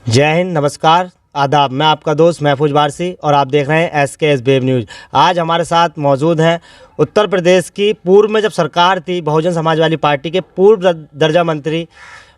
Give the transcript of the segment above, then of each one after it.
जय हिंद, नमस्कार, आदाब। मैं आपका दोस्त महफूज वारसी और आप देख रहे हैं SKS वेब न्यूज़। आज हमारे साथ मौजूद हैं उत्तर प्रदेश की पूर्व में जब सरकार थी बहुजन समाज वाली पार्टी के पूर्व दर्जा मंत्री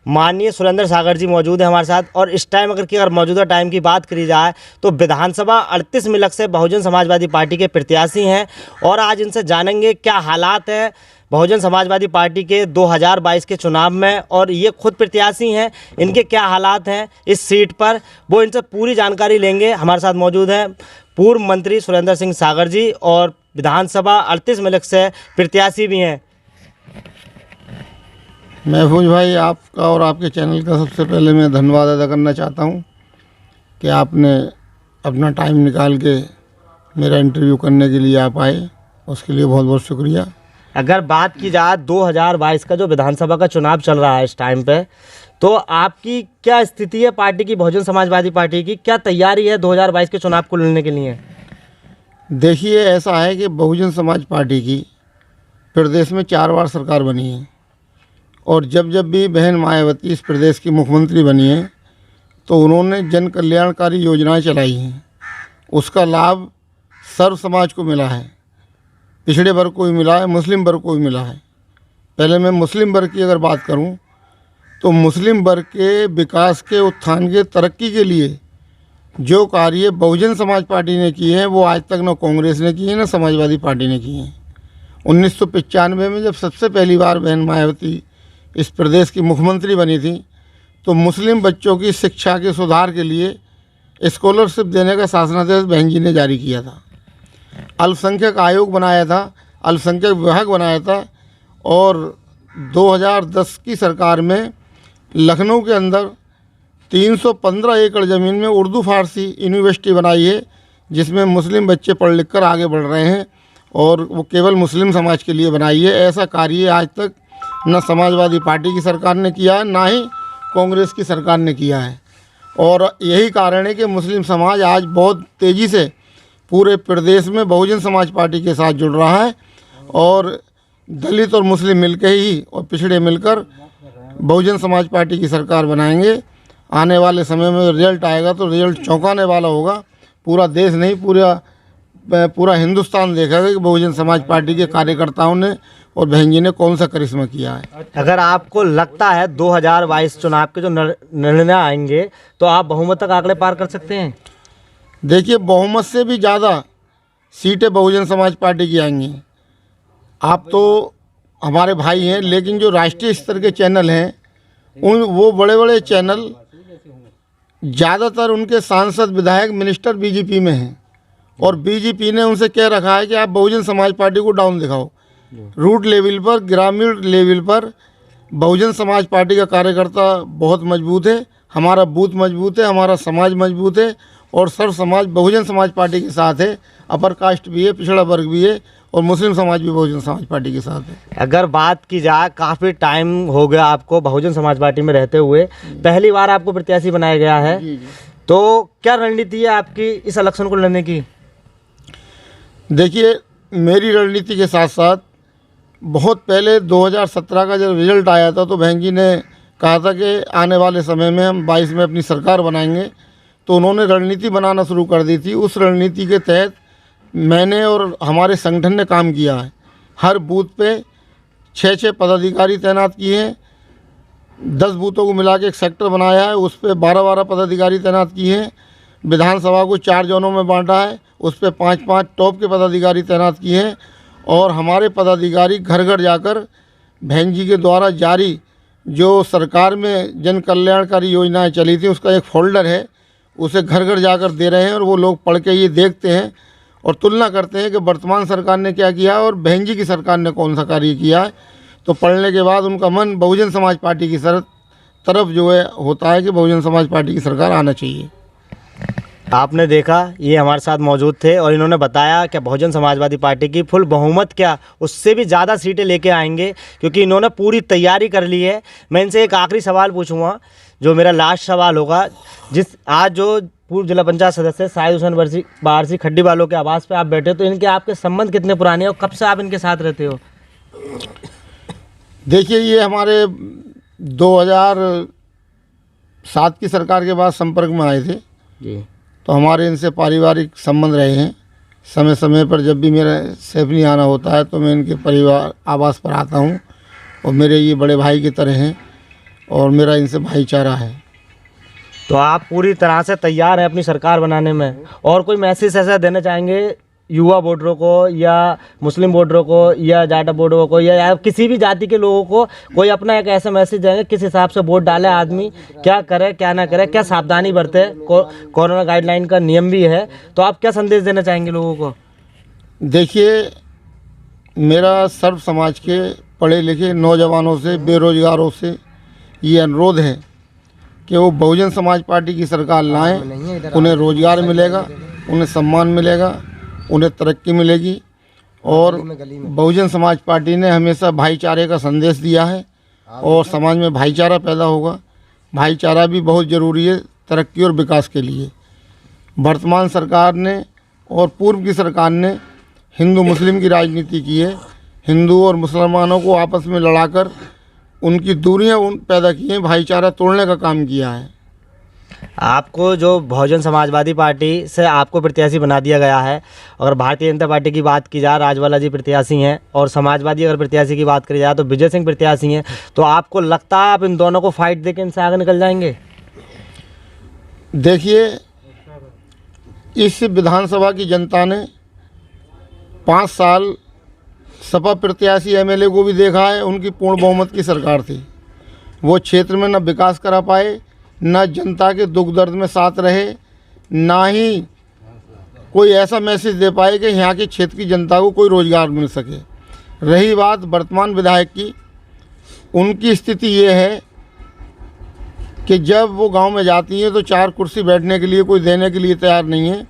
माननीय सुरेंद्र सागर जी मौजूद हैं हमारे साथ। और इस टाइम अगर मौजूदा टाइम की बात करी जाए तो विधानसभा 38 मिलक से बहुजन समाजवादी पार्टी के प्रत्याशी हैं और आज इनसे जानेंगे क्या हालात है बहुजन समाजवादी पार्टी के 2022 के चुनाव में, और ये खुद प्रत्याशी हैं, इनके क्या हालात हैं इस सीट पर, वो इनसे पूरी जानकारी लेंगे। हमारे साथ मौजूद हैं पूर्व मंत्री सुरेंद्र सिंह सागर जी और विधानसभा 38 मिलक से प्रत्याशी भी हैं। महफूज भाई, आपका और आपके चैनल का सबसे पहले मैं धन्यवाद अदा करना चाहता हूं कि आपने अपना टाइम निकाल के मेरा इंटरव्यू करने के लिए आप आए, उसके लिए बहुत बहुत शुक्रिया। अगर बात की जाए 2022 का जो विधानसभा का चुनाव चल रहा है इस टाइम पे, तो आपकी क्या स्थिति है पार्टी की, बहुजन समाजवादी पार्टी की क्या तैयारी है 2022 के चुनाव को लड़ने के लिए? देखिए, ऐसा है कि बहुजन समाज पार्टी की प्रदेश में 4 बार सरकार बनी है और जब जब भी बहन मायावती इस प्रदेश की मुख्यमंत्री बनी है तो उन्होंने जन कल्याणकारी योजनाएं चलाई हैं। उसका लाभ सर्व समाज को मिला है, पिछड़े वर्ग को भी मिला है, मुस्लिम वर्ग को भी मिला है। पहले मैं मुस्लिम वर्ग की अगर बात करूं तो मुस्लिम वर्ग के विकास के, उत्थान के, तरक्की के लिए जो कार्य बहुजन समाज पार्टी ने किए हैं वो आज तक न कांग्रेस ने किए हैं न समाजवादी पार्टी ने किए हैं। 1995 में जब सबसे पहली बार बहन मायावती इस प्रदेश की मुख्यमंत्री बनी थी तो मुस्लिम बच्चों की शिक्षा के सुधार के लिए स्कॉलरशिप देने का शासनादेश बहन जी ने जारी किया था। अल्पसंख्यक आयोग बनाया था, अल्पसंख्यक विभाग बनाया था और 2010 की सरकार में लखनऊ के अंदर 315 एकड़ ज़मीन में उर्दू फारसी यूनिवर्सिटी बनाई है, जिसमें मुस्लिम बच्चे पढ़ लिख कर आगे बढ़ रहे हैं और वो केवल मुस्लिम समाज के लिए बनाई है। ऐसा कार्य आज तक न समाजवादी पार्टी की सरकार ने किया है, ना ही कांग्रेस की सरकार ने किया है। और यही कारण है कि मुस्लिम समाज आज बहुत तेज़ी से पूरे प्रदेश में बहुजन समाज पार्टी के साथ जुड़ रहा है और दलित और मुस्लिम मिलकर ही और पिछड़े मिलकर बहुजन समाज पार्टी की सरकार बनाएंगे। आने वाले समय में रिजल्ट आएगा तो रिजल्ट चौंकाने वाला होगा। पूरा देश नहीं, पूरा हिंदुस्तान देखेगा कि बहुजन समाज पार्टी के कार्यकर्ताओं ने और बहन जी ने कौन सा करिश्मा किया है। अगर आपको लगता है 2022 चुनाव के जो निर्णय आएंगे तो आप बहुमत तक आंकड़े पार कर सकते हैं? देखिए, बहुमत से भी ज़्यादा सीटें बहुजन समाज पार्टी की आएंगी। आप तो हमारे भाई हैं, लेकिन जो राष्ट्रीय स्तर के चैनल हैं वो बड़े बड़े चैनल ज़्यादातर उनके सांसद, विधायक, मिनिस्टर बीजेपी में हैं और बीजेपी ने उनसे कह रखा है कि आप बहुजन समाज पार्टी को डाउन दिखाओ। रूट लेवल पर, ग्रामीण लेवल पर बहुजन समाज पार्टी का कार्यकर्ता बहुत मजबूत है, हमारा बूथ मजबूत है, हमारा समाज मजबूत है और सर्व समाज बहुजन समाज पार्टी के साथ है। अपर कास्ट भी है, पिछड़ा वर्ग भी है और मुस्लिम समाज भी बहुजन समाज पार्टी के साथ है। अगर बात की जाए, काफ़ी टाइम हो गया आपको बहुजन समाज पार्टी में रहते हुए, पहली बार आपको प्रत्याशी बनाया गया है, तो क्या रणनीति है आपकी इस इलेक्शन को लड़ने की? देखिए, मेरी रणनीति के साथ साथ बहुत पहले 2017 का जब रिजल्ट आया था तो बहन जी ने कहा था कि आने वाले समय में हम 22 में अपनी सरकार बनाएंगे, तो उन्होंने रणनीति बनाना शुरू कर दी थी। उस रणनीति के तहत मैंने और हमारे संगठन ने काम किया है। हर बूथ पे 6 पदाधिकारी तैनात किए हैं, 10 बूथों को मिला के एक सेक्टर बनाया है, उस पर 12 पदाधिकारी तैनात किए हैं। विधानसभा को 4 जोनों में बांटा है, उस पर 5 टॉप के पदाधिकारी तैनात किए हैं और हमारे पदाधिकारी घर घर जाकर बहन जी के द्वारा जारी जो सरकार में जन कल्याणकारी योजनाएं चली थी उसका एक फोल्डर है, उसे घर घर जाकर दे रहे हैं और वो लोग पढ़ के ये देखते हैं और तुलना करते हैं कि वर्तमान सरकार ने क्या किया है और बहन जी की सरकार ने कौन सा कार्य किया है। तो पढ़ने के बाद उनका मन बहुजन समाज पार्टी की तरफ जो है होता है कि बहुजन समाज पार्टी की सरकार आना चाहिए। आपने देखा, ये हमारे साथ मौजूद थे और इन्होंने बताया कि बहुजन समाजवादी पार्टी की फुल बहुमत क्या उससे भी ज़्यादा सीटें लेके आएंगे क्योंकि इन्होंने पूरी तैयारी कर ली है। मैं इनसे एक आखिरी सवाल पूछूंगा जो मेरा लास्ट सवाल होगा। आज जो पूर्व जिला पंचायत सदस्य शाहिद हुसैन बारसी खड्डी वालों के आवास पे आप बैठे, तो इनके आपके संबंध कितने पुराने हैं और कब से आप इनके साथ रहते हो? देखिए, ये हमारे 7 की सरकार के बाद संपर्क में आए थे, जी। तो हमारे इनसे पारिवारिक संबंध रहे हैं। समय समय पर जब भी मेरा सैफनी आना होता है तो मैं इनके परिवार आवास पर आता हूँ, और मेरे ये बड़े भाई की तरह हैं और मेरा इनसे भाईचारा है। तो आप पूरी तरह से तैयार हैं अपनी सरकार बनाने में। और कोई मैसेज ऐसा देना चाहेंगे युवा वोटरों को, या मुस्लिम वोटरों को, या जाटा वोटरों को, या किसी भी जाति के लोगों को, कोई अपना एक ऐसा मैसेज देंगे किस हिसाब से वोट डाले आदमी, क्या करे क्या ना करे, क्या सावधानी बरते, कोरोना गाइडलाइन का नियम भी है, तो आप क्या संदेश देना चाहेंगे लोगों को? देखिए, मेरा सर्व समाज के पढ़े लिखे नौजवानों से, बेरोजगारों से ये अनुरोध है कि वो बहुजन समाज पार्टी की सरकार लाएं। उन्हें रोजगार मिलेगा, उन्हें सम्मान मिलेगा, उन्हें तरक्की मिलेगी। और बहुजन समाज पार्टी ने हमेशा भाईचारे का संदेश दिया है और समाज में भाईचारा पैदा होगा। भाईचारा भी बहुत ज़रूरी है तरक्की और विकास के लिए। वर्तमान सरकार ने और पूर्व की सरकार ने हिंदू मुस्लिम की राजनीति की है। हिंदू और मुसलमानों को आपस में लड़ाकर उनकी दूरियां पैदा की हैं, भाईचारा तोड़ने का काम किया है। आपको जो बहुजन समाजवादी पार्टी से आपको प्रत्याशी बना दिया गया है, अगर भारतीय जनता पार्टी की बात की जाए राजवाला जी प्रत्याशी हैं, और समाजवादी अगर प्रत्याशी की बात करी जाए तो विजय सिंह प्रत्याशी हैं, तो आपको लगता है आप इन दोनों को फाइट देकर इनसे आगे निकल जाएंगे? देखिए, इस विधानसभा की जनता ने 5 साल सपा प्रत्याशी एमएलए को भी देखा है। उनकी पूर्ण बहुमत की सरकार थी। वो क्षेत्र में न विकास करा पाए, न जनता के दुख दर्द में साथ रहे, ना ही कोई ऐसा मैसेज दे पाए कि यहाँ के क्षेत्र की जनता को कोई रोज़गार मिल सके। रही बात वर्तमान विधायक की, उनकी स्थिति ये है कि जब वो गांव में जाती हैं तो 4 कुर्सी बैठने के लिए कोई देने के लिए तैयार नहीं है।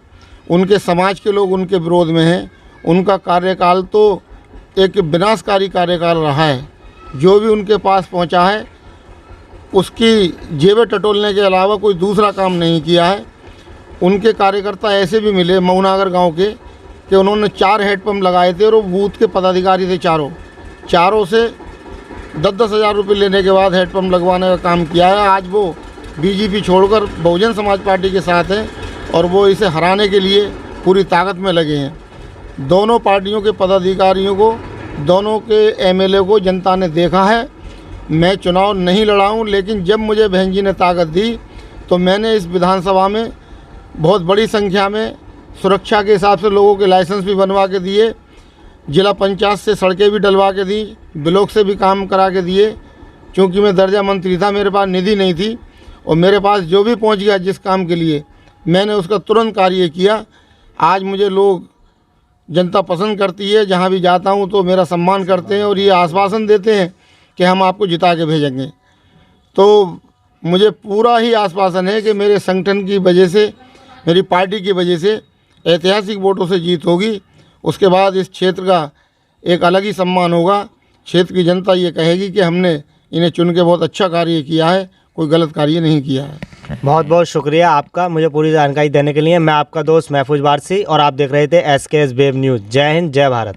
उनके समाज के लोग उनके विरोध में हैं। उनका कार्यकाल तो एक विनाशकारी कार्यकाल रहा है। जो भी उनके पास पहुंचा है उसकी जेबें टटोलने के अलावा कोई दूसरा काम नहीं किया है। उनके कार्यकर्ता ऐसे भी मिले मऊनागर गांव के कि उन्होंने 4 हैंडपम्प लगाए थे और वो बूथ के पदाधिकारी थे। चारों से 10-10 हज़ार रुपये लेने के बाद हैंडपम्प लगवाने का काम किया है। आज वो बीजेपी छोड़कर बहुजन समाज पार्टी के साथ हैं और वो इसे हराने के लिए पूरी ताकत में लगे हैं। दोनों पार्टियों के पदाधिकारियों को, दोनों के एमएलए को जनता ने देखा है। मैं चुनाव नहीं लड़ा हूं, लेकिन जब मुझे बहन जी ने ताकत दी तो मैंने इस विधानसभा में बहुत बड़ी संख्या में सुरक्षा के हिसाब से लोगों के लाइसेंस भी बनवा के दिए, जिला पंचायत से सड़कें भी डलवा के दी, ब्लॉक से भी काम करा के दिए। क्योंकि मैं दर्जा मंत्री था, मेरे पास निधि नहीं थी, और मेरे पास जो भी पहुंच गया जिस काम के लिए मैंने उसका तुरंत कार्य किया। आज मुझे लोग, जनता पसंद करती है। जहां भी जाता हूं तो मेरा सम्मान करते हैं और ये आश्वासन देते हैं कि हम आपको जिता के भेजेंगे। तो मुझे पूरा ही आश्वासन है कि मेरे संगठन की वजह से, मेरी पार्टी की वजह से ऐतिहासिक वोटों से जीत होगी। उसके बाद इस क्षेत्र का एक अलग ही सम्मान होगा। क्षेत्र की जनता ये कहेगी कि हमने इन्हें चुन के बहुत अच्छा कार्य किया है, कोई गलत कार्य नहीं किया है। बहुत बहुत शुक्रिया आपका मुझे पूरी जानकारी देने के लिए। मैं आपका दोस्त महफूज वारसी और आप देख रहे थे SKS वेब न्यूज़। जय हिंद, जय भारत।